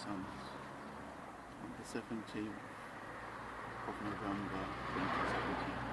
Sons on the 17th of November 2017.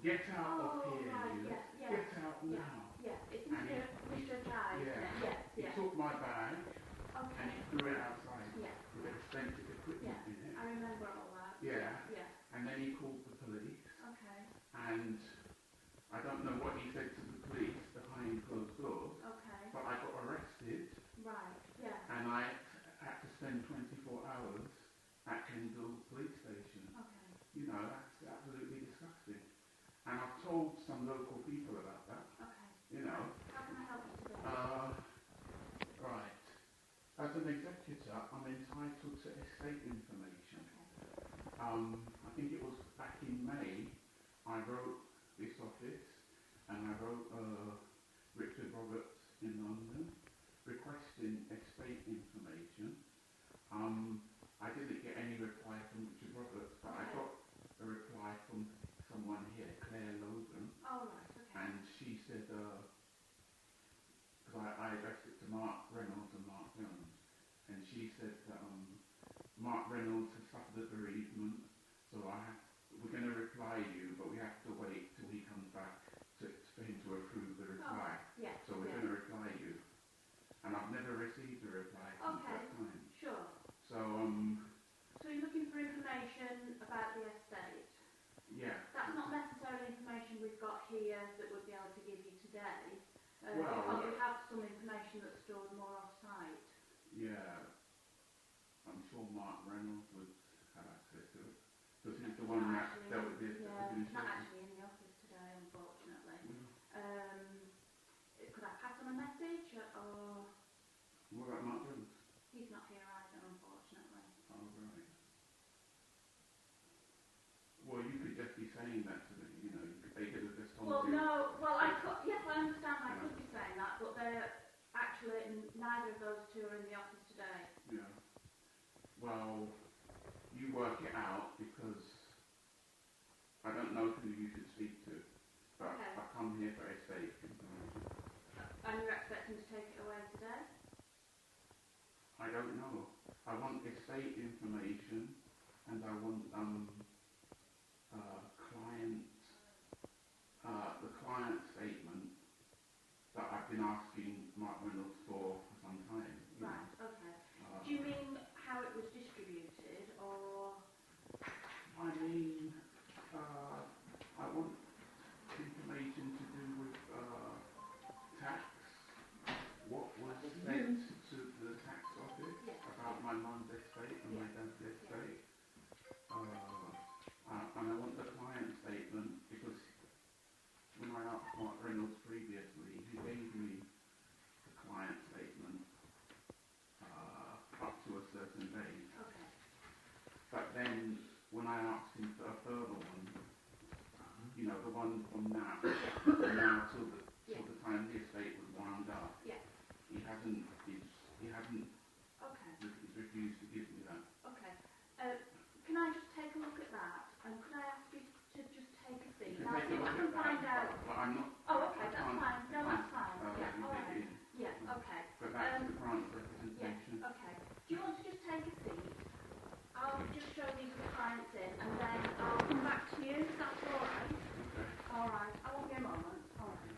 Get out of here, right, you. Get out now. Yeah, it's Mr. Guy. He took my bag and he threw it outside with expensive equipment in it. I remember all that. Yeah. And then he called the police. Okay. And I don't know what he said to the police behind closed doors. Okay. But I got arrested. spend 24 hours at Kendal Police Station. Okay. You know, that's absolutely disgusting. And I've told some local people about that. Okay. You know. How can I help you today? Right. As an executor, I'm entitled to estate information. Okay. I think it was back in May, I wrote this office and I wrote Richard Roberts in London requesting estate information. I didn't get any reply from Richard Roberts, but I got a reply from someone here, Claire Logan. Oh, right, okay. And she said, because I addressed it to Mark Reynolds and Mark Jones, and she said that Mark Reynolds has suffered a bereavement, so we're going to reply you, but we have to wait till he comes back for him to approve the reply. Oh, yeah. So we're going to reply you. And I've never received a reply since that time. Sure. So So you're looking for information about the estate? Yeah. That's not necessarily information we've got here that we'd be able to give you today. Well, because we have some information that's stored more off-site. Yeah. I'm sure Mark Reynolds would have access to it. Because he's the one that dealt with this. Yeah, not actually in the office today, unfortunately. Could I pass on a message, or...? What about Mark Jones? He's not here either, unfortunately. Oh, right. Well, you could just be saying that to them, you know, they could have just told you. Yes, I understand I could be saying that, but they're actually, neither of those two are in the office today. Yeah. Well, you work it out, because I don't know who you should speak to, but Okay. I come here for estate information. And you're expecting to take it away today? I don't know. I want estate information, and I want the client statement that I've been asking Mark Reynolds for some time. Right, okay. Do you mean how it was distributed, or...? I mean, I want information to do with tax. What was sent to the tax office about my mum's estate and my dad's estate. And I want the client statement, because when I asked Mark Reynolds previously, he gave me the client statement up to a certain date. Okay. But then when I asked him for a further one, you know, the one from now till the time the estate was wound up, Yeah. he hasn't Okay. he's refused to give me that. Okay. Can I just take a look at that? And could I ask you to just take a seat? You Now, take a if I look can at that, find out... but I'm not. Oh, okay, I that's can't- fine. No, I that's can't, fine. Yeah, let all you right. dig in. Yeah, okay. But that's the grant Yeah, representation. okay. Do you want to just take a seat? I'll just show these the clients in, and then I'll come back to you. Is that all right? Okay. All right. I won't be a moment. All right.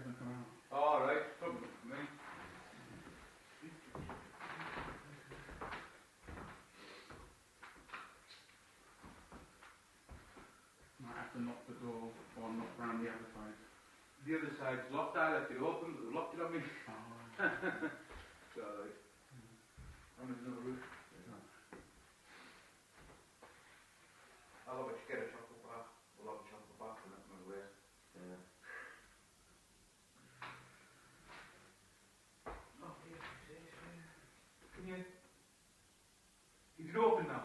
hasn't come out. All right, problem for me. Might have to knock the door or knock round the other side. The other side's locked. I left it open, but they locked it on me. Oh. It's all right. On another roof. I'll have a get a chocolate bar. We'll have a chocolate bar for that my waist. Yeah. Oh dear, can you? Is it open now?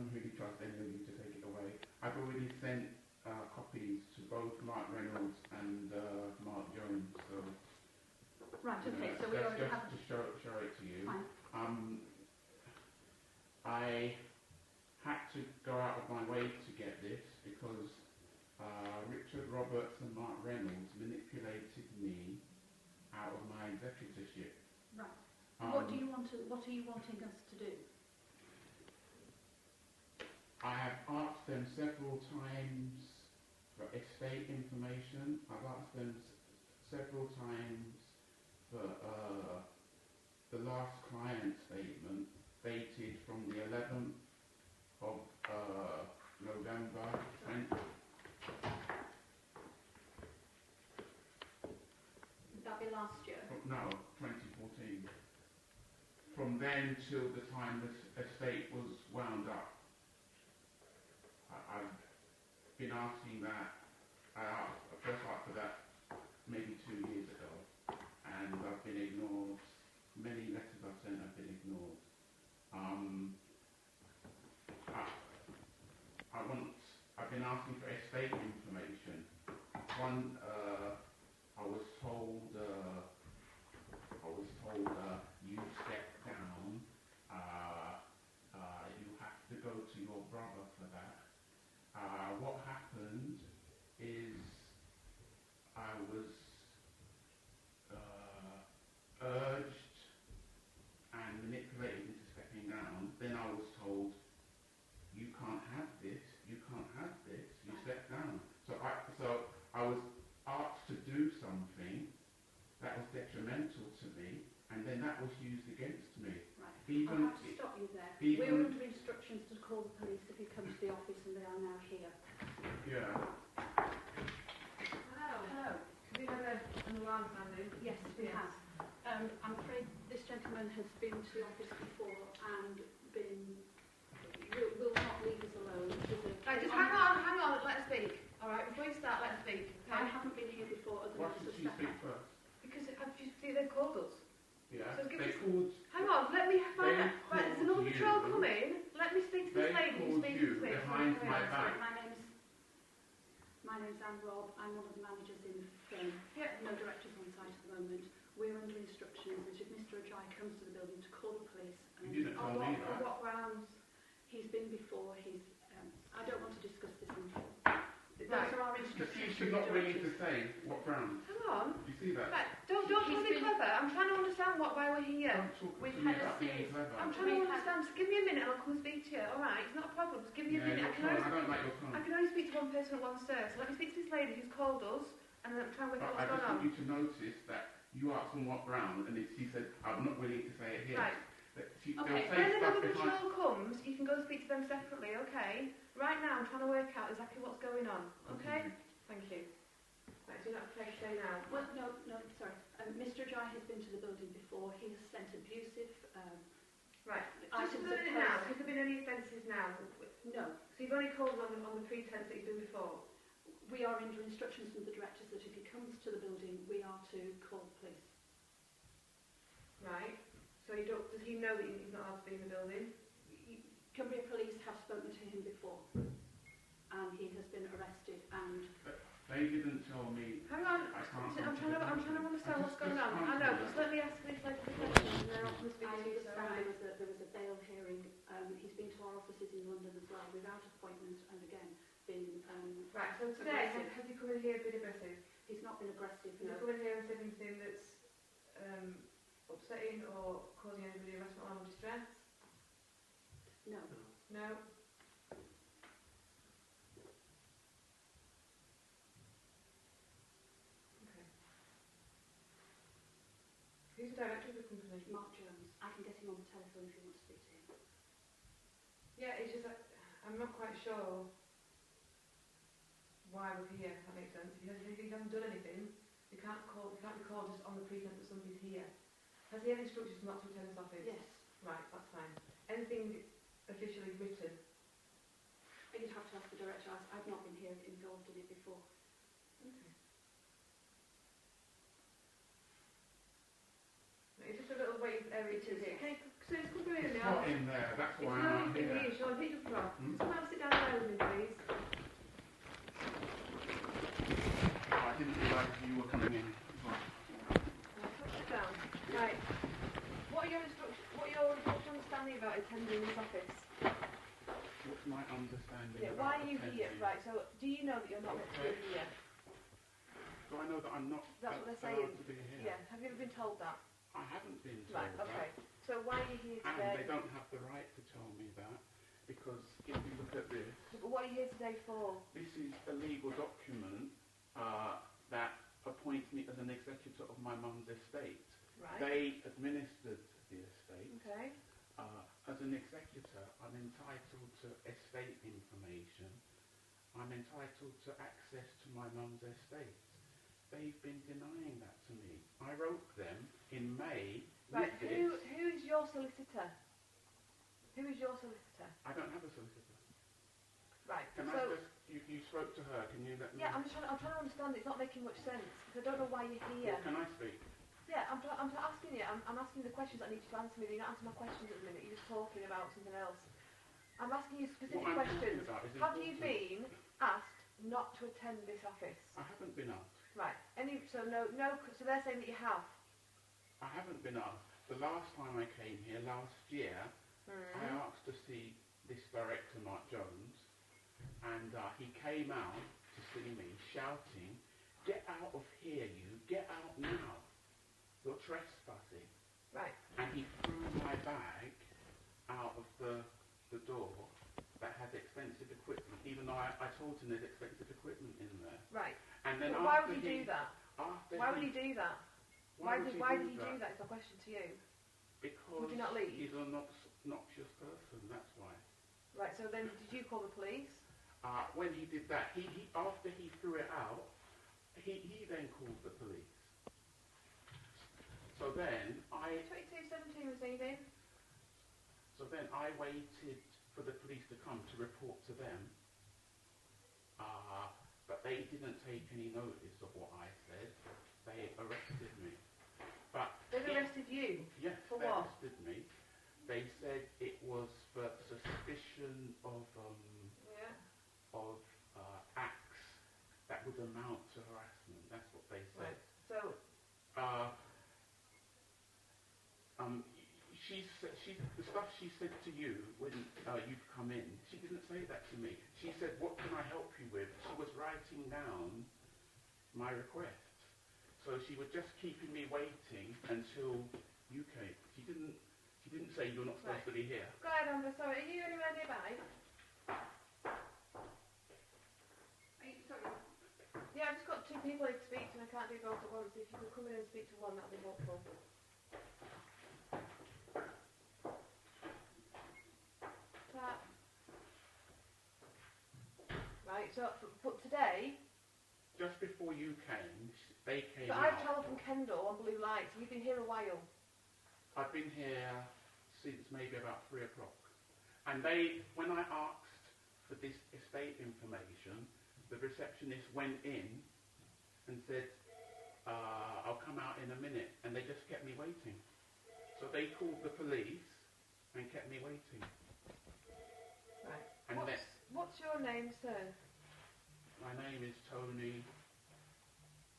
don't really trust any of you to take it away. I've already sent copies to both Mark Reynolds and Mark Jones, so Right, okay, so we that's already just have... to show it to you. Fine. I had to go out of my way to get this because Richard Roberts and Mark Reynolds manipulated me out of my executorship. Right. What are you wanting us to do? I have asked them several times for estate information. I've asked them several times for the last client statement dated from the 11th of November 20. Would that be last year? No, 2014. From then till the time the estate was wound up. I've been asking that. I first asked for that maybe 2 years ago, and I've been ignored. Many letters I've sent have been ignored. I've been asking for estate information. One, I was told you step down. You have to go to your brother for that. What happened is I was urged and manipulated into stepping down. Then I was told, you can't have this, you can't have this, you step down. So I was asked to do something that was detrimental to me, and then that was used against me. Right. Even I'll have to stop you there. even- We're under instructions to call the police if you come to the office, and they are now here. Yeah. Hello. Hello. Have you had an alarm sounding? Yes, we have. I'm afraid this gentleman has been to the office before and will not leave us alone. Right, just hang on, let us speak. Alright, before you start, let us speak. I haven't been here before other Why than should to she step speak out. first? Because they've called us. Yeah. So give They us- called. Hang on, let me find They out. Right, there's another called patrol you. coming. Let me speak to this They lady who's called speaking you to me. behind my back. My name's Anne Robb. I'm one of the managers in the firm. Yeah. No directors on site at the moment. We're under instructions that if Mr. Gedye comes to the building to call the police. And You didn't tell On me what, that. what grounds? He's been before. I don't want to discuss this. Those Right. are our But instructions. she's not willing to say what ground. Hang on. You see that? Right, don't try to be clever. I'm trying to understand why we're here. Don't talk We've to me had a about being series- clever. I'm trying to understand. Just give me a minute and I'll come and speak to you. Alright, it's not a problem. Just give me a Yeah, minute. your tone. I don't like your tone. I can only speak to one person at one serve. So let me speak to this lady who's called us and then I'm trying to work out I what's just going on. want you to notice that you asked on what ground, and she said, I'm not willing to say it here. Right. That Okay. they'll say When stuff another behind. patrol comes, you can go speak to them separately, okay? Right now, I'm trying to work out exactly what's going on, okay? Thank you. Right, so you're not prepared to say now? Well, no, sorry. Mr. Gedye has been to the building before. He has sent abusive Right, items just for the of minute now, post. has there been any offences now? No. So you've only called on the pretense that you've been before? We are under instructions from the directors that if he comes to the building, we are to call the police. Right, so you don't, does he know that he's not allowed to be in the building? Cumbria Police have spoken to him before, and he has been arrested and... They didn't tell me. Hang on, I can't I'm trying to understand what's going on. can't I know, do just that. let me ask this lady the question and then I'll come and speak I to you. understand there was a bail hearing. He's been to our offices in London as well without appointment and again been... Right, so today, aggressive. has he come in here a bit aggressive? He's not been aggressive, Has he no. come in here and said anything that's upsetting or causing anybody harassment or distress? No. No? Okay. Who's the director of the company? Mark Jones. I can get him on the telephone if you want to speak to him. Yeah, it's just that I'm not quite sure why we're here, if that makes sense. If he hasn't done anything, you can't be called just on the pretense that somebody's here. Has he had instructions not to attend his office? Yes. Right, that's fine. Anything officially written? You'd have to ask the director. I've not been here involved in it before. Okay. It's just a little wait area to It is, here. yes. Okay, so it's good for you It's now. not in there, that's It's why no I'm in here. here, Sean. If you Rob, someone else sit down there with me, please. I didn't realise you were coming in. Sit down. Right. What are your understanding about attending this office? What's my understanding? Yeah, about why are you here? attending? Right, so do you know that you're not meant to be here? Do I know that I'm not That's what they're allowed saying. to be here? Yeah, have you ever been told that? I haven't been told Right, okay. So why are you here that. And today? they don't have the right to tell me that, because if you look at this, But what are you here today for? this is a legal document that appoints me as an executor of my mum's estate. Right. They administered the estate. Okay. As an executor, I'm entitled to estate information. I'm entitled to access to my mum's estate. They've been denying that to me. I wrote them in May. Right, with who this. is your solicitor? Who is your solicitor? I don't have a solicitor. Right, Can so... I just, you spoke to her, can you let me... Yeah, I'm trying to understand. It's not making much sense, because I don't know why you're here. Well, can I speak? Yeah, I'm asking you. I'm asking you the questions that I need you to answer me. You're not answering my questions at the minute. You're just talking about something else. I'm asking you specific What I'm talking questions. about is Have you important. been asked not to attend this office? I haven't been asked. Right. So they're saying that you have. I haven't been asked. The last time I came here, last year, I asked to see this director, Mark Jones, and he came out to see me shouting, "Get out of here, you! Get out now! You're trespassing!" Right. And he threw my bag out of the door that had expensive equipment, even though I told him there's expensive equipment in there. Right. And then But why would you do that? Why would he do that? Why did he do that? Is my question to you. Because Would you not leave? he's an obnoxious person, that's why. Right. So then, did you call the police? When he did that, he after he threw it out, he then called the police. So then I 2217 was anything? waited for the police to come to report to them, but they didn't take any notice of what I said. They arrested me. But They've arrested you? yes, For they what? arrested me. They said it was for suspicion of acts that would amount to harassment. That's what they said. Right. So, the stuff she said to you when you've come in, she didn't say that to me. She said, "What can I help you with?" She was writing down my request. So she was just keeping me waiting until you came. She didn't say you're not supposed to be here. go ahead, Amber. Sorry, are you anywhere nearby? Sorry. Yeah, I've just got two people I need to speak to and I can't do both at once. If you could come in and speak to one, that would be helpful. Right, so, but today... Just before you came, they came But out. I've travelled from Kendal on Blue Lights. You've been here a while. I've been here since maybe about 3 o'clock. And when I asked for this estate information, the receptionist went in and said, "I'll come out in a minute," and they just kept me waiting. So they called the police and kept me waiting. Right. And What's your name, sir? my name is Tony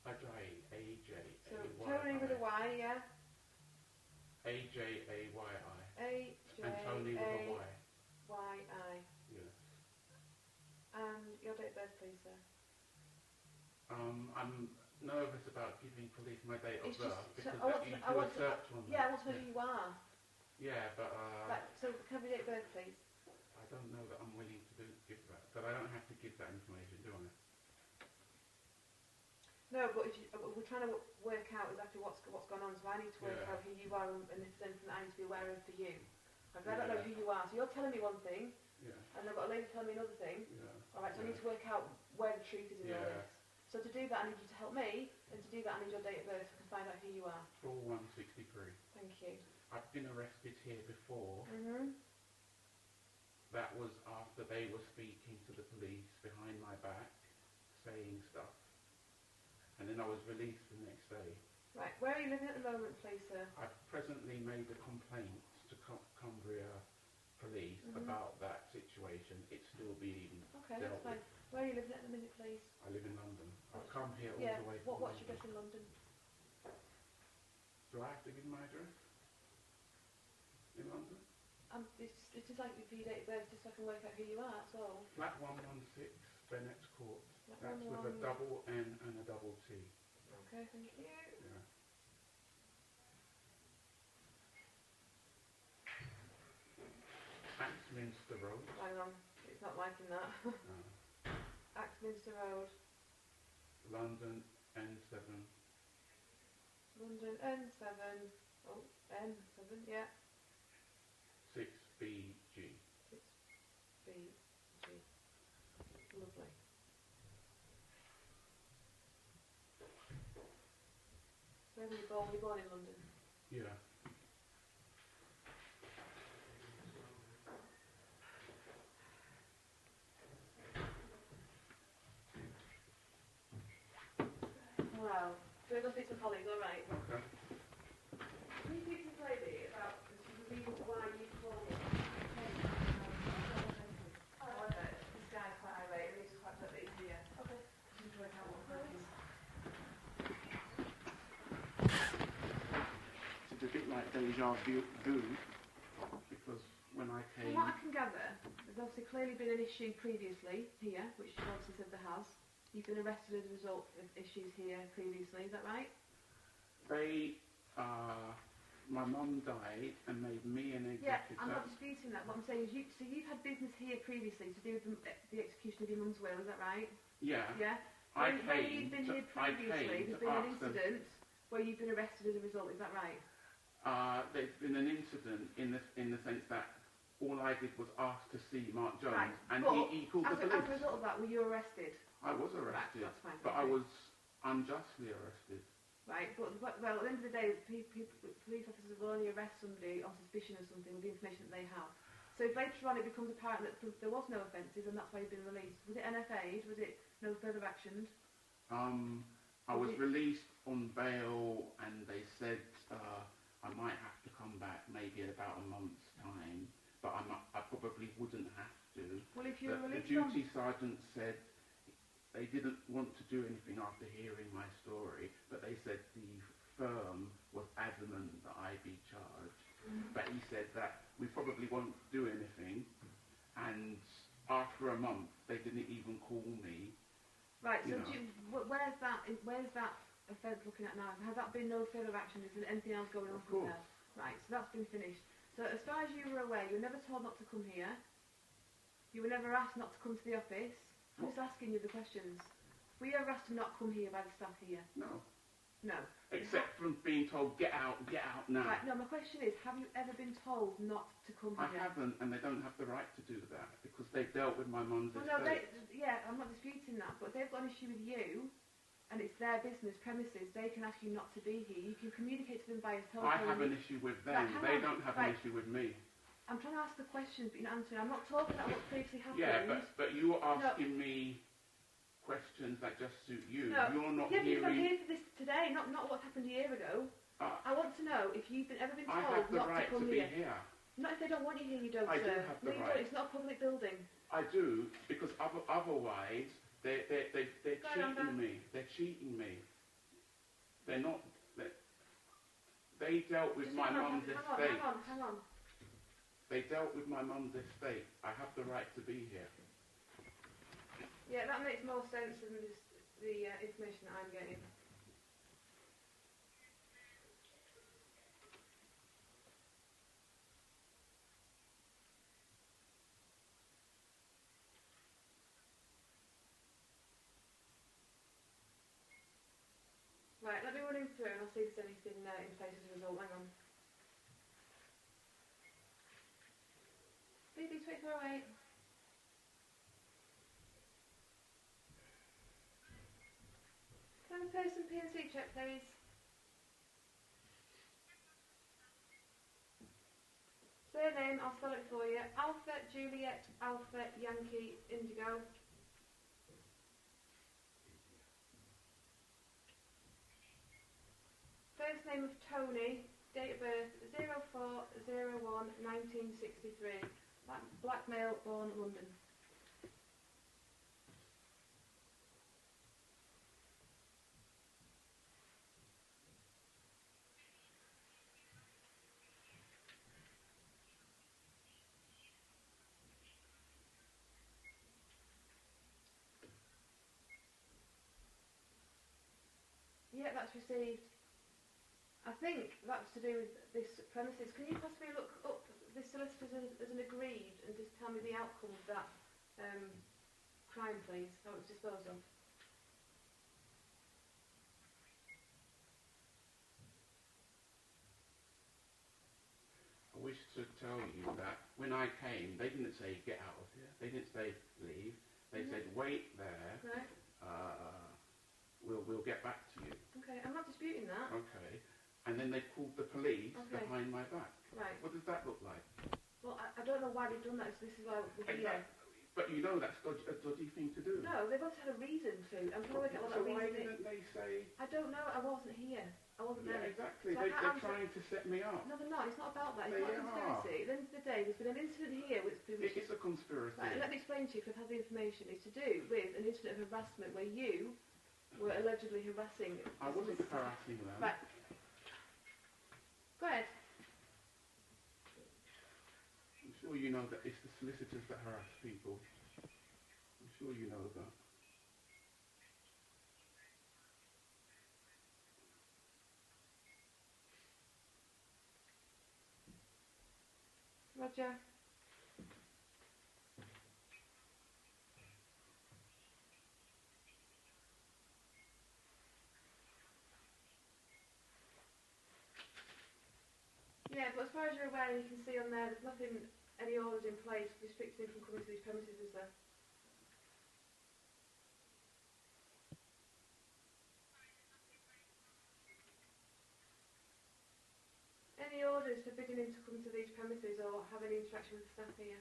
Gedye, A-J-A-Y-I. So, Tony with a Y, yeah? A-J-A-Y-I. A-J-A-Y-I. And Tony with a Y. Yes. And your date of birth, please, sir? I'm nervous about giving police my date of It's birth just... because I want you to... do a search on that. Yeah, I want to know who you are. Yeah, but Right, so can I have your date of birth, please? I don't know that I'm willing to give that. But I don't have to give that information, do I? No, but we're trying to work out exactly what's gone on, so I need to work Yeah. out who you are and if there's anything that I need to be aware of for you. Because I don't know who you are. So you're telling me one thing, Yeah. and I've got a lady telling me another thing. Yeah. Alright, so I need to work out where the truth is in all Yeah. this. So to do that, I need you to help me, and to do that, I need your date of birth so I can find out who you are. 4163. Thank you. I've been arrested here before. Mm-hmm. That was after they were speaking to the police behind my back, saying stuff. And then I was released the next day. Right, where are you living at the moment, please, sir? I've presently made a complaint to Cumbria Police about that situation. It's still being Okay, that's dealt fine. with. Where are you living at the minute, please? I live in London. I've come here all Yeah. the way from What's your London. address in London? Do I have to give my address? In London? It's just like your date of birth, just so I can work out who you are. That's all. Flat 116, Bennett's Court. Flat That's with a 116. double N and a double T. Okay, thank you. Yeah. Axminster Road. Hang on, it's not liking that. No. Axminster Road, London N7. London N7. Oh, N7, yeah. 6BG. 6BG. Lovely. Where were you born? Were you born in London? Yeah. Wow. So we're going to speak to colleagues, alright. Okay. Can you speak to this lady about the reason why you called me? However, this guy's quite irate and he's quite upset that he's here. Okay. Just to work out what happens. It's a bit like deja vu, because when I From came... what I can gather, there's obviously clearly been an issue previously here, which you obviously said there has. You've been arrested as a result of issues here previously, is that right? They, my mum died and made me an Yeah, executor. I'm not disputing that. What I'm saying is, you've had business here previously to do with the execution of your mum's will, is that right? Yeah. Yeah. I When came you've been to- here I previously, came there's to been an ask them- incident where you've been arrested as a result, is that right? There's been an incident in the sense that all I did was ask to see Mark Jones, Right, and but he called the As a police. result of that, were you arrested? I was arrested, Right, that's fine. but I was unjustly arrested. Right, but well, at the end of the day, police officers will only arrest somebody on suspicion of something with the information that they have. So if later on it becomes apparent that there was no offences and that's why you've been released, was it NFA'd? Was it no further actions? I was released on bail, and they said I might have to come back maybe in about a month's time, but I probably wouldn't have to. Well, if you were The released duty sergeant said they didn't want to do anything after hearing my story, but they said the firm was adamant that I be charged. But he said that we probably won't do anything, and after a month they didn't even call me. Right, so you know. where's that offence looking at now? Has that been no further action? Is there anything else going on Of from course. there? Right, so that's been finished. So as far as you were aware, you were never told not to come here. You were never asked not to come to the office. I'm just asking you the questions. Were you ever asked to not come here by the staff here? No. No. Except from being told, get out now. Right, no, my question is, have you ever been told not to come I here? haven't, and they don't have the right to do that, because they've dealt with my mum's Well, no, estate. yeah, I'm not disputing that, but if they've got an issue with you, and it's their business premises, they can ask you not to be here. You can communicate to them via telephone. I have an issue with them. Right, hang They on. don't have Right. an issue with me. I'm trying to ask the questions, but you're not answering. I'm not talking about what previously happened. Yeah, but you're asking me questions that just suit you. No. You're not Yeah, because I'm hearing. here for this today, not what happened a year ago. I want to know if you've ever been I told have the not right to come to be here. here. Not if they don't want you here, you don't, I do sir. have No, the you right. don't. It's not a public building. I do, because otherwise they're Go on, cheating me. They're cheating me. They're not. They dealt with Just my hang on, mum's hang on, estate. hang on. They dealt with my mum's estate. I have the right to be here. Yeah, that makes more sense than the information that I'm getting. Right, let me run him through and I'll see if there's anything in place as a result. Hang on. BB 2408. Can I have a person PNC check, please? Surname, I'll spell it for you. Alpha, Juliet, Alpha, Yankee, Indigo. First name of Tony, date of birth 04/01/1963. black male, born London. Yeah, that's received. I think that's to do with this premises. Can you possibly look up this solicitor as an agreed and just tell me the outcome of that crime, please? How it was disposed of. I wish to tell you that when I came, they didn't say get out of here. They didn't say leave. They said wait there. Right. We'll get back to you. Okay, I'm not disputing that. Okay. And then they called the police behind my back. Right. What does that look like? Well, I don't know why they've done that, so this is why we're here. But you know that's a dodgy thing to do. No, they've also had a reason to. I'm trying to work out what So that why reason is. didn't they say... I don't know, I wasn't here. I wasn't Yeah, there. exactly. So I They're can't trying to set me up. No, they're not. It's not about that. It's They not a are. conspiracy. At the end of the day, there's been an incident here which It's a conspiracy. Right, and let me explain to you if I've had the information. It's to do with an incident of harassment where you were allegedly harassing... I wasn't harassing them. Right. Go ahead. I'm sure you know that it's the solicitors that harass people. I'm sure you know that. Roger. Yeah, but as far as you're aware, you can see on there, there's nothing, any orders in place restricting him from coming to these premises, is there? Any orders forbidding him to come to these premises or have any interaction with staff here?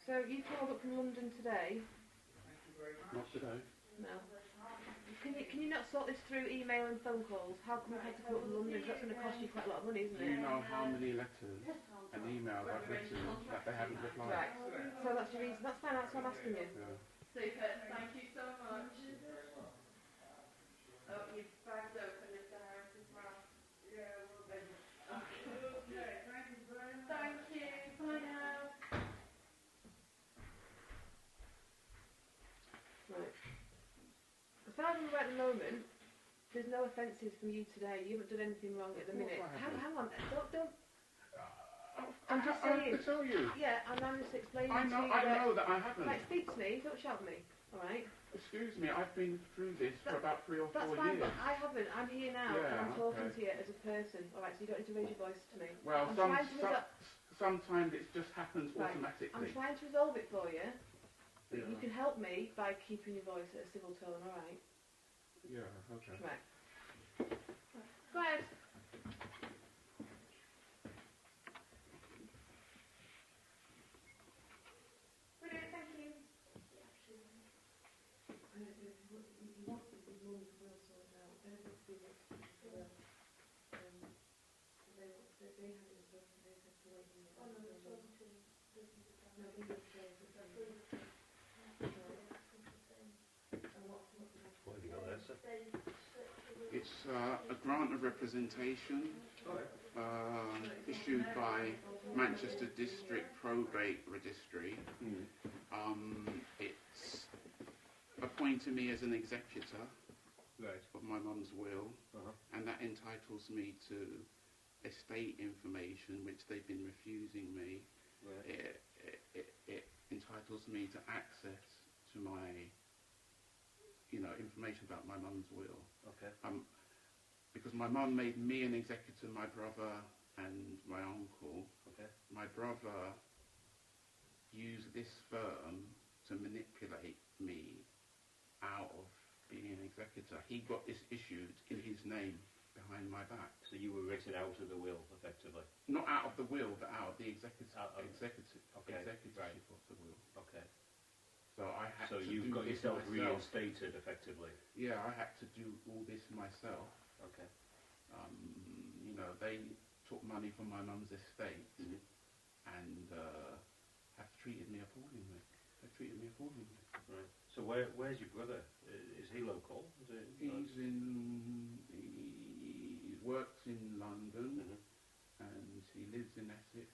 So you called up from London today? Not today. No. Can you not sort this through email and phone calls? How come you had to come up from London? 'Cause that's going to cost you quite a lot of money, isn't Do it? you know how many letters and emails I've written that they haven't replied? Right. So that's your reason. That's fine. That's what I'm asking you. Yeah. Super, thank you so much. Oh, you've bagged open your diary as well. Yeah, well then. Okay, thank you very much. Thank you, bye now. Right. As far as I'm aware at the moment, there's no offences from you today. You haven't done anything wrong at the minute. Hang on. Don't. I'm just I have saying. to tell you. Yeah, and I'm just explaining I to you know that I haven't. Right, speak to me. Don't shout at me. All right. Excuse me, I've been through this for about 3 or 4 That's fine, years. but I haven't. I'm here now, and Yeah, I'm talking okay. to you as a person. All right, so you don't need to raise your voice to me. Well, I'm trying to sometimes it just happens Right. automatically. I'm trying to resolve it for you, but Yeah. you can help me by keeping your voice at a civil tone. All right. Yeah, okay. Right. Go ahead. Brilliant, thank you. He wants his mum's will sorted out. They want to do it. They had it sorted. They said to wait in the Oh no, no, it's supposed to. he didn't say it. And what's What have you got there, sir? It's a grant of representation issued by Manchester District Probate Registry. It's appointed me as an executor Right. of my mum's will, Uh-huh. and that entitles me to estate information which they've been refusing me. Right. It entitles me to access to my, information about my mum's will. Okay. Because my mum made me an executor, my brother and my uncle. Okay. My brother used this firm to manipulate me out of being an executor. He got this issued in his name behind my back. So you were written out of the will, effectively. Not out of the will, but out of the executorship Okay. of the will. Okay. So I had So to you've do got this yourself myself. reinstated effectively. Yeah, I had to do all this myself. Okay. You know, they took money from my mum's estate Mhm. and have treated me appallingly. They treated me appallingly. Right. So where's your brother? Is he local? Is it, He works in London Mhm. and he lives in Essex.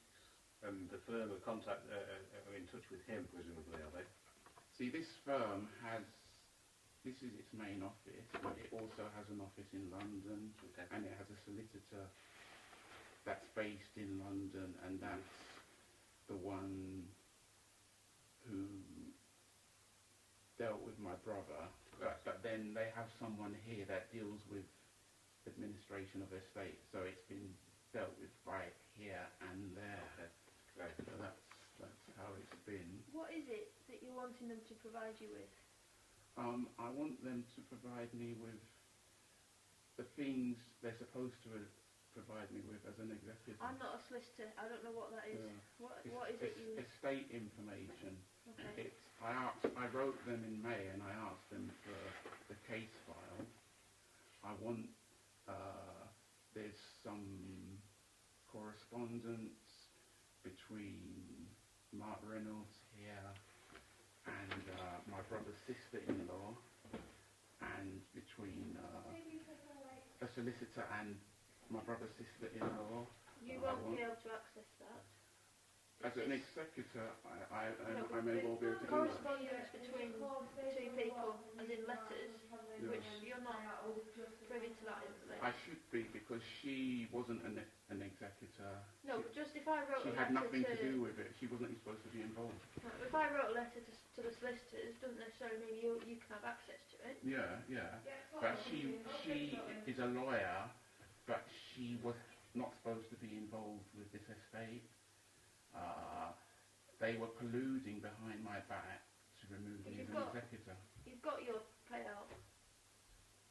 And the firm of contact are in touch with him, presumably, are they? See, this firm this is its main office, but it also has an office in London, Okay. and it has a solicitor that's based in London, and that's the one who dealt with my brother. But then they have someone here that deals with administration of estate, so it's been dealt with right here and there. Okay. Right. So that's how it's been. What is it that you're wanting them to provide you with? I want them to provide me with the things they're supposed to provide me with as an executive. I'm not a solicitor. I don't know what that is. Yeah. What is it you... Estate information. Okay. I wrote them in May and I asked them for the case file. I want, there's some correspondence between Mark Reynolds here and my brother's sister-in-law, and between a solicitor and my brother's sister-in-law. You won't be able to access that. As an executor, I No, may well be able to do that. correspondence between two people, as in letters, which you're not privy to that information. I should be, because she wasn't an executor. No, but just if I wrote She a had letter nothing to to... do with it. She wasn't supposed to be involved. If I wrote a letter to the solicitors, doesn't necessarily mean you can have access to it. Yeah. But she is a lawyer, but she was not supposed to be involved with this estate. They were colluding behind my back to remove me as an executor. You've got your payout.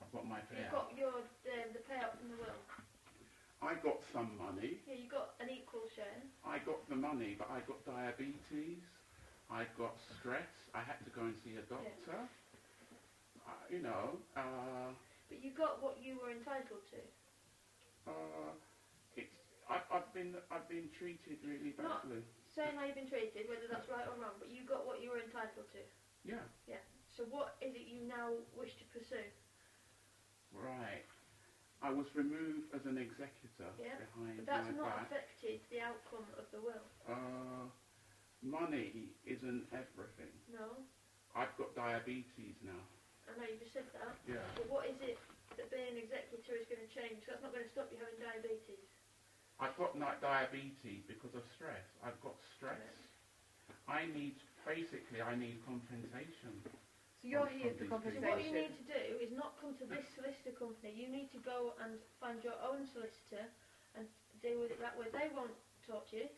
I've got my You've payout. got your the payout from the will. I got some money. Yeah, you got an equal share. I got the money, but I got diabetes. I got stress. I had to go and see a doctor. But you got what you were entitled to. I've been treated really badly. Saying how you've been treated, whether that's right or wrong, but you got what you were entitled to. Yeah. Yeah. So what is it you now wish to pursue? Right. I was removed as an executor Yeah. behind But that's my not back. affected the outcome of the will. Money isn't everything. No. I've got diabetes now. I know you just said that. Yeah. But what is it that being an executor is going to change? So that's not going to stop you having diabetes. I've got diabetes because of stress. I've got stress. I need compensation. So you're From here for these So compensation. what you need to do is not come to this solicitor company. You need to go and find your own solicitor and deal with it that way. They won't talk to you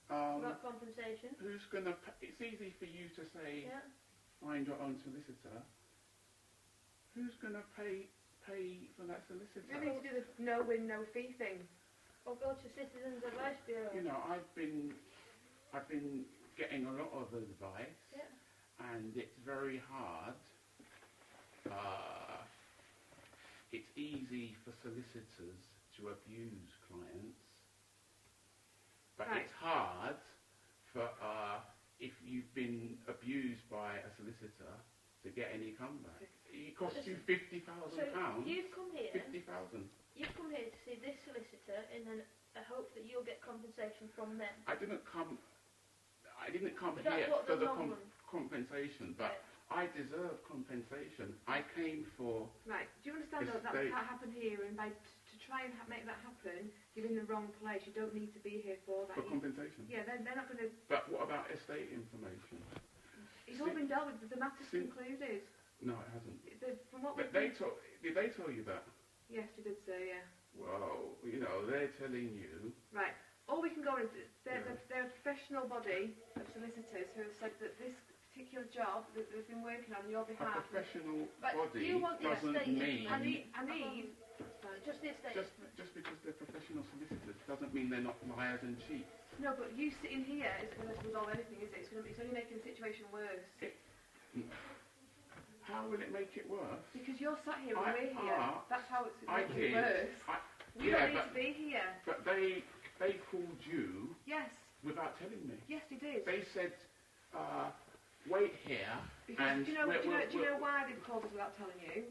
about compensation. Who's gonna? It's easy for you to say, Yeah. find your own solicitor. Who's gonna pay for that solicitor? You need to do the no win, no fee thing. Or go to Citizens Advice Bureau. You know, I've been getting a lot of advice, Yeah. and it's very hard. It's easy for solicitors to abuse clients, but Right. it's hard for if you've been abused by a solicitor to get any comeback. It costs you £50,000. So you've come here. 50,000. You've come here to see this solicitor in a hope that you'll get compensation from them. I didn't come But that's here what for the the long run. compensation, but I deserve compensation. I came for. Right. Do you understand though that can't happen here, and to try and make that happen, you're in the wrong place. You don't need to be here for that. For compensation. Yeah, they're not going to. But what about estate information? It's all been dealt with. The matter's See- concluded. No, it hasn't. From what But we've did they tell you that? Yes, you did say, yeah. Well, they're telling you. Right. All we can go is they're a professional body of solicitors who have said that this particular job that they've been working on your A behalf. professional But body you want the doesn't estate mean. I need. Just the estate. Just because they're professional solicitors doesn't mean they're not liars and cheats. No, but you sitting here isn't going to resolve anything, is it? It's only making the situation worse. How will it make it worse? Because you're sat here and I we're here. asked, That's how it's I making it did. worse. We Yeah, don't need to be here. but they called you Yes. without telling me. Yes, they did. They said, wait here. Because and do you know why they've called us without telling you?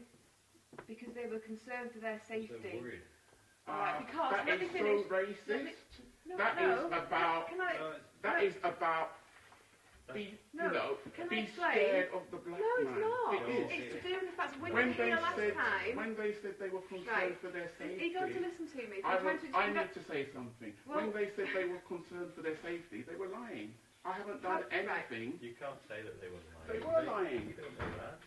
Because they were concerned for their safety. They're worried. Right, because that let me is finish. so racist. No, That no. is about. Can I? That is about. Be No, can I be explain? scared of the black No, it's man. not. It is. It's to do with the fact that when When you were they here last said time. when they said they were concerned Right. for their Are you going to safety, listen to me? I I'm trying to need explain to say something. Well- When they said they were concerned for their safety, they were lying. I haven't done Right. anything. You can't say that they were lying. They were lying. You don't know that.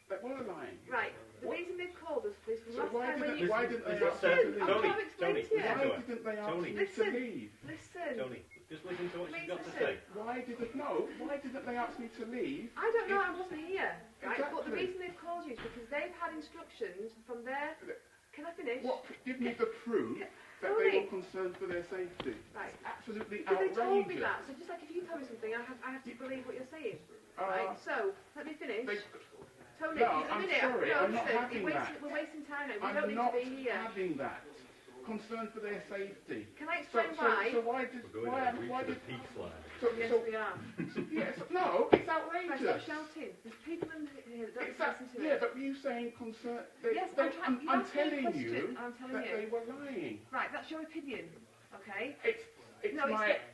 They were lying. Right. The What? reason they've called us this was So last why time when didn't you. why didn't they Listen, ask me to I'm leave? trying Tony, to explain Tony, to you. listen Why to her. didn't they ask Tony. me to Listen. leave? Listen. Tony, just listen to what she's Please got to listen. say. Why didn't they ask me to leave? I don't know, I wasn't here, right? But the Exactly. reason they've called you is because they've had instructions from their... Can I finish? What? Give me the proof that Tony. they were concerned for their safety. Right. Absolutely Because they told me outrageous. that, so just like if you tell me something, I have to believe what you're saying. Uh, Right, so, let me finish. They, Tony, no, a I'm minute. sorry, no, I'm not listen, having that. we're wasting time now. We I'm don't need not to be here. having that. Concerned for their safety. Can I explain So why? why did We're going why to reach why the did peak line. Yes, so we are. yes no it's Right, stop outrageous. shouting. There's people in here that don't It's that, listen to yeah, it. but you saying concern. Yes, I'm asked me a telling question, you I'm telling that you. they were lying. Right, that's your opinion, okay? It's No,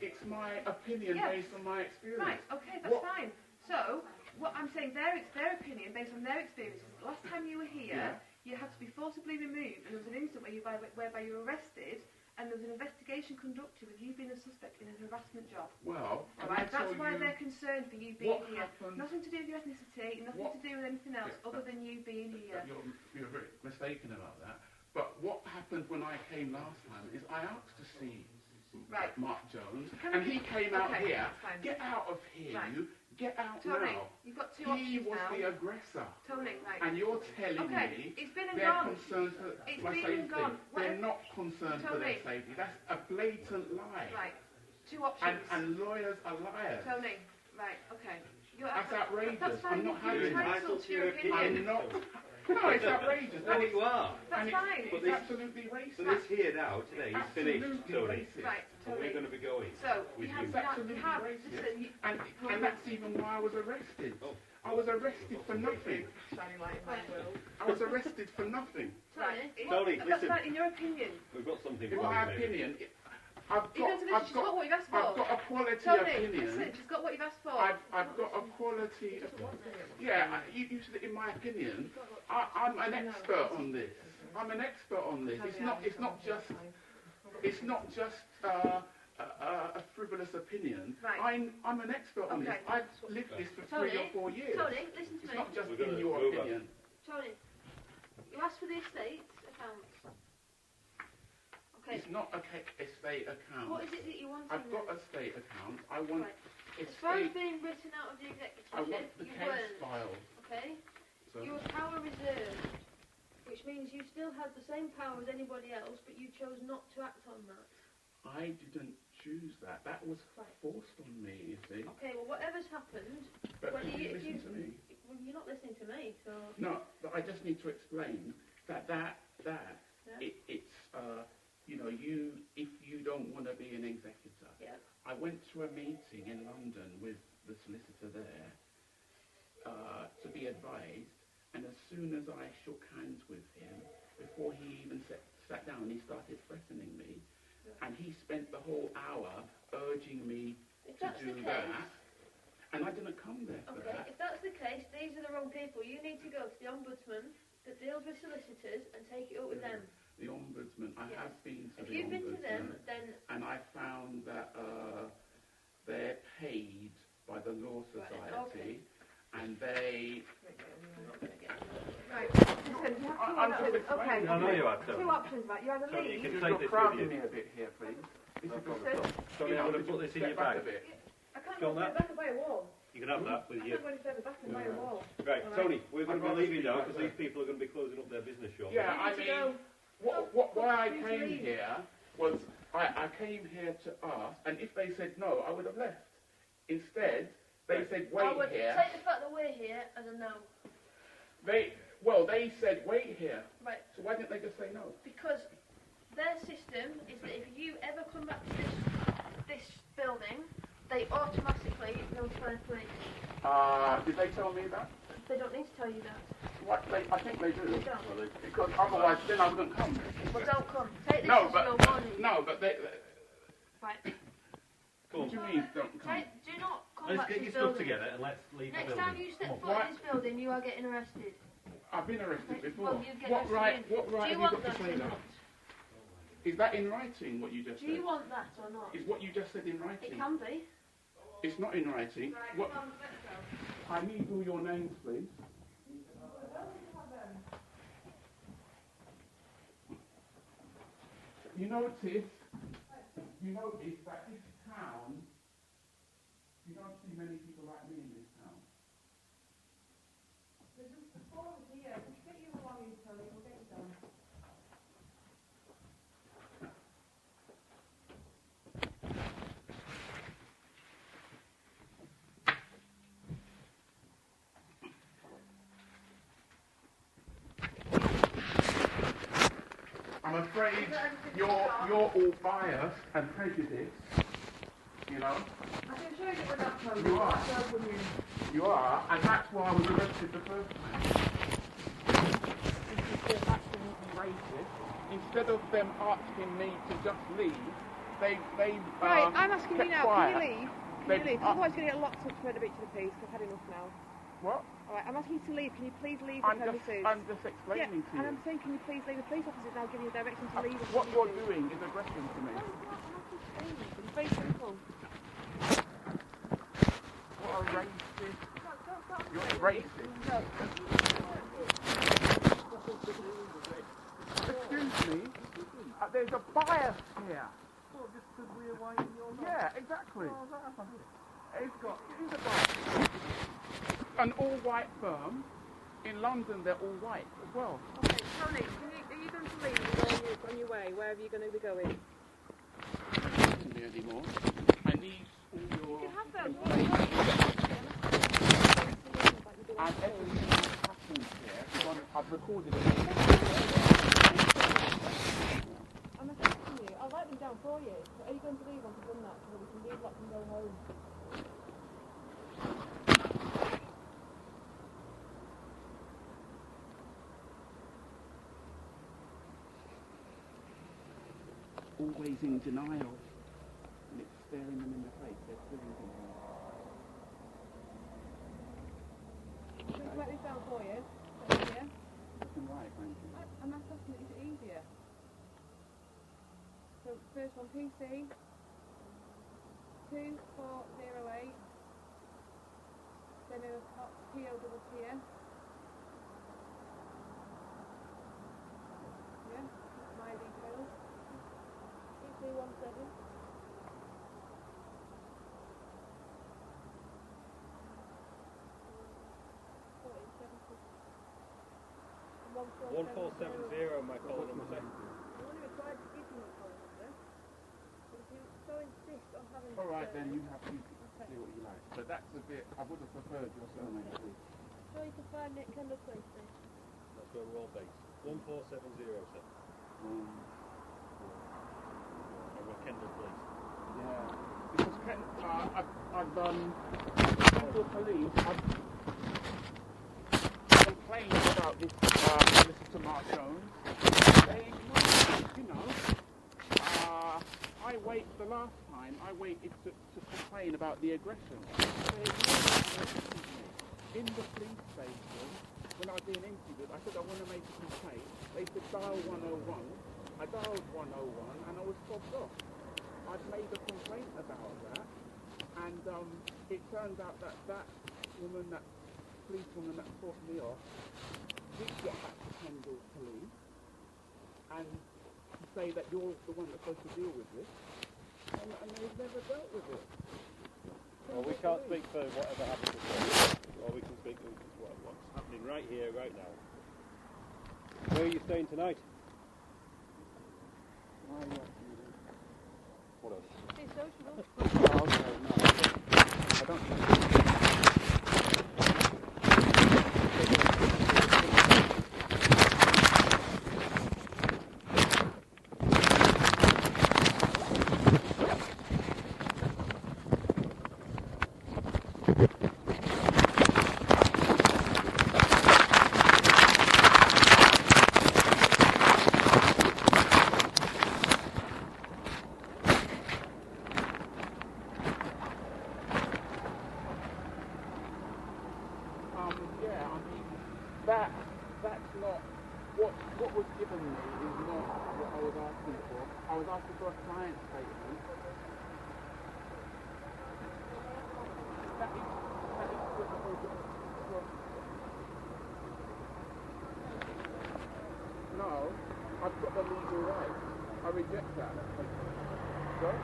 it's my opinion Yes. based on my experience. Right, okay, that's What- fine. So, what I'm saying there, it's their opinion based on their experiences. Last time you were here, Yeah. you had to be forcibly removed, and there was an incident whereby you were arrested, and there was an investigation conducted with you being a suspect in a harassment job. Well, can I Alright, tell that's why you they're concerned for you being what here. happened? Nothing to do with your ethnicity, nothing What- to do with anything else Yeah, other than you being here. You're very mistaken about that. But what happened when I came last time is I asked to see Right. Mark Jones, Can and we- he came out okay, here. that's fine. Get out of here, Right. you. Get out Tony, now. you've got two He options was now. the aggressor. Tony, right. And you're telling Okay, me it's been and they're gone. concerned for It's my been safety. and gone. They're Whatever- not concerned for their Tony. safety. That's a blatant lie. Right, two options. And lawyers are liars. Tony, right, okay. That's outrageous. That's fine. I'm not You're having that. entitled to your I'm opinion. not. No, it's outrageous. No, you are. That's and fine. It's absolutely racist. So this here now, today, is finished, Absolutely Tony. racist. Right, And we're Tony. going to be going. So, with you you. have, Absolutely listen, racist. And that's even why I was arrested. Oh. I was arrested for nothing. shining light in my world. I was arrested for nothing. Right, Tony, that's listen. right, in your opinion. We've got something In for my you, maybe. opinion, I've You don't got, she's got what you've asked for. I've got a quality Tony, opinion. listen, she's got what you've asked for. I've got a quality. Yeah, you said in my opinion, I'm an expert on this. I'm an expert on this. It's not just a frivolous opinion. Right. I'm an expert on this. Okay. I've lived this for 3 or 4 years. Tony, listen to It's me. not just We're gonna in your move on. opinion. Tony, you asked for the estate accounts. Okay. It's not a estate account. What is it that you want? I've got a state account. I want Right. As far as estate. being written out of the executive, I want the you case weren't. file. Okay. So You were power reserved, which means you still had the same power as anybody else, but you chose not to act on that. I didn't choose that. That was Right. forced on me, you see. Okay. Well, whatever's happened, But well, could you if listen to me? well, you're not listening to me, so. No, but I just need to explain that Yeah. it's you know, if you don't want to be an executor. Yeah. I went to a meeting in London with the solicitor there to be advised, and as soon as I shook hands with him, before he even sat down, he started threatening me, and he spent the whole hour urging me If to that's do the that, case, and I didn't come there for okay. that. If that's the case, these are the wrong people. You need to go to the ombudsman that deals with solicitors and take it up with them. The ombudsman, I Yes. have been to If the you've been to them, ombudsman, then and I found that they're paid by the Law Right, Society, okay. and they. I'm not going to get Right, listen, you have two I'm just options. explaining. Okay, No, no, you are, Tony. two options, right? You either Tony, you leave. can You're take this with crowding you. me a bit here, please. This No is problem. So, Tony, I'm going to put this in your back a bag. bit. I can't Go on, go that. back and buy a wall. You can have that with I you. can't go any further back and buy a wall. Right, All right. Tony, we're going to I'd be leaving rather now speak because like these people are going to be closing up their business shop. Yeah, You I need to go. mean, why I Please came leave. here was I came here to ask, and if they said no, I would have left. Instead, They said I wait would here. take the fact that we're here as a no. They said wait here. Right. So why didn't they just say no? Because their system is that if you ever come back to this building, they automatically notify the police. Did they tell me that? They don't need to tell you that. What? I think they do. They don't. Because otherwise, then I wouldn't come. Well, don't come. Take this No, as but your warning. no, but they. Right. Come What do you mean don't come? Do not come Let's back get to your this stuff building. together and let's leave Next the building. time you step Come on. foot in this building, you are getting arrested. I've been arrested before. Well, you get What right? arrested. What right Do you have want you got to that say or that? not? Is that in writing? What you just Do said? you want that or not? Is what you just said in It writing? can be. It's not in writing. What? I need all your names, please. You notice that this town, you don't see many people like me in this town. There's just the four of us here. Just get you along in, Tony. We'll get you done. I'm afraid you're all biased and prejudiced, you know. I can show you that we're not Tony. You are. That's when you... You are, and that's why I was arrested the first time. This is absolutely racist. Instead of them asking me to just leave, they Right, I'm asking you kept now, quiet. can you leave? Can They- you leave? Otherwise you're going to get locked up for the beach of the peace, 'cause I've had enough now. What? Alright, I'm asking you to leave. Can you please leave the I'm premises? just explaining to and you. I'm saying, can you please leave? The police officer's now giving you direction to leave. What you're doing is aggression to me. No, it's not. I'm asking you to leave. It's very simple. What a racist. Don't You're racist. No. Excuse me. There's a bias here. Well, just because we're white and you're not. Yeah, exactly. It's got, who's a bias? An all-white firm. In London, they're all white as well. Okay, Tony, are you going to leave and go on your way? Wherever you're going to be going? Not to me anymore. I need all your You can have them. information. And everything that's happened here, because I've recorded it. I'm asking you. I'll write them down for you. So are you going to leave once you've done that so that we can leave lock and go home? Always in denial. And it's staring them in the face. They're still in denial. Can I write these down for you? Yeah? You can write, thank you. I'm asking, is it easier? So first one, PC 2408. Then a PO double TN. Yeah, that's my details. 2317. And 1470, my call number. I'm only required to give you a phone number. But if you so insist on having All right, the then you have to do what you like. But that's a bit, I would have preferred your surname, please. So you can find it Kendall Police Station. That's where we're all based. 14707. And we're Kendall Police. Yeah. Because I've Cumbria Police, I've complained about this solicitor Mark Jones. They ignore me, you know. The last time I waited to complain about the aggression. They ignored me. In the police station, when I was being interviewed, I said I want to make a complaint. They said dial 101. I dialed 101 and I was fobbed off. I'd made a complaint about that, and it turns out that woman, that policewoman that fought me off, did get back to Kendall Police and to say that you're the one that's supposed to deal with this, and they've never dealt with it. Well, we can't speak for whatever happened before. All we can speak for what's happening right here, right now. Where are you staying tonight? Why are you asking me? What else? It's sociable. Oh, okay, no. I don't think what was given me is not what I was asking for. I was asking for a client statement. That is no, I've got the legal right. I reject that. What?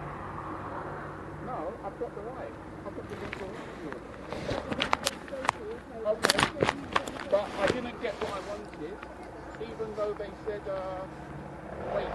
No, I've got the right. I've got the legal right. Okay. But I didn't get what I wanted, even though they said, wait.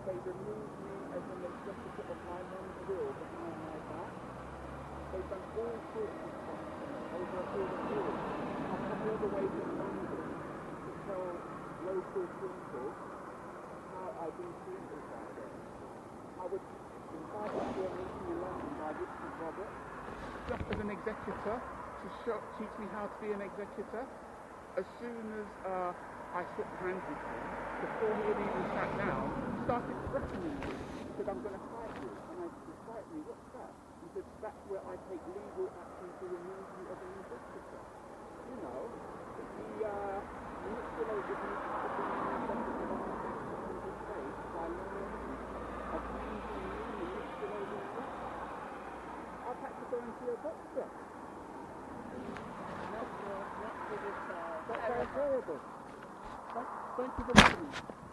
They removed me as an executive of my mum's will behind my back. They've done all sorts of stuff over a period of years. I've come all the way from London to tell local people how I've been treated by them. I was invited to a meeting in London by Richard Roberts, just as an executor, to teach me how to be an executor. As soon as I shook hands with him, before he had even sat down, started threatening me. He said, I'm going to fight you. And I said, fight me? What's that? He said, that's where I take legal action to remove you as an executor. You know, he manipulated me to be an executor on his face by lying, abusing me, manipulating me. I've had to go and see a doctor. That's very terrible. Thank you for listening.